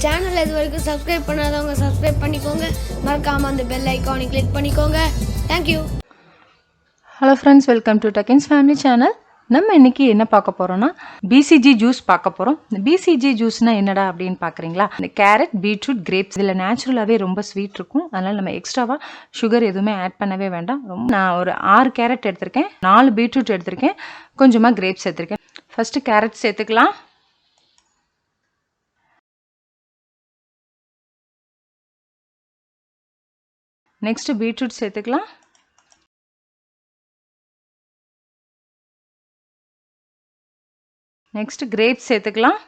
சேனலை இது வரைக்கும் சப்ஸ்கிரைப் பண்ணாதவங்க சப்ஸ்கிரைப் பண்ணிக்கோங்க. மறக்காமல் அந்த பெல் ஐக்கானை கிளிக் பண்ணிக்கோங்க. Thank you. Hello friends, welcome to டக்கின்ஸ் ஃபேமிலி சேனல். நம்ம இன்றைக்கி என்ன பார்க்க போகிறோன்னா பிசிஜி ஜூஸ் பார்க்க போகிறோம். இந்த பிசிஜி ஜூஸ்னால் என்னடா அப்படின்னு பார்க்குறீங்களா? இந்த கேரட், பீட்ரூட், கிரேப்ஸ் இதில் நேச்சுரலாகவே ரொம்ப ஸ்வீட் இருக்கும். அதனால் நம்ம எக்ஸ்ட்ராவாக சுகர் எதுவுமே ஆட் பண்ணவே வேண்டாம். நான் ஒரு 6 கேரட் எடுத்திருக்கேன், 4 பீட்ரூட் எடுத்திருக்கேன், கொஞ்சமாக கிரேப்ஸ் எடுத்திருக்கேன். ஃபஸ்ட்டு கேரட் சேர்த்துக்கலாம். நெக்ஸ்ட்டு பீட்ரூட் சேர்த்துக்கலாம். நெக்ஸ்ட் கிரேப்ஸ் சேர்த்துக்கலாம்.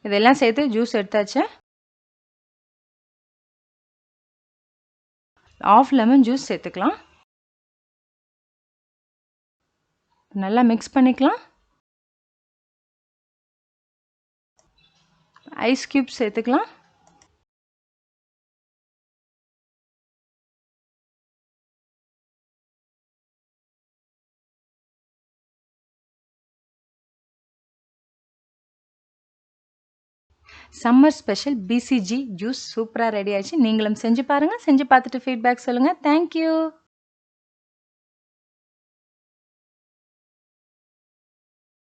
இதெல்லாம் சேர்த்து ஜூஸ் எடுத்தாச்சு. ஆஃப் லெமன் ஜூஸ் சேர்த்துக்கலாம். நல்லா மிக்ஸ் பண்ணிக்கலாம். ஐஸ் கியூப்ஸ் சேர்த்துக்கலாம். சம்மர் ஸ்பெஷல் பிசிஜி ஜூஸ் சூப்பராக ரெடி ஆயிடுச்சு. நீங்களும் செஞ்சு பாருங்கள். செஞ்சு பார்த்துட்டு ஃபீட்பேக் சொல்லுங்கள். தேங்க்யூ.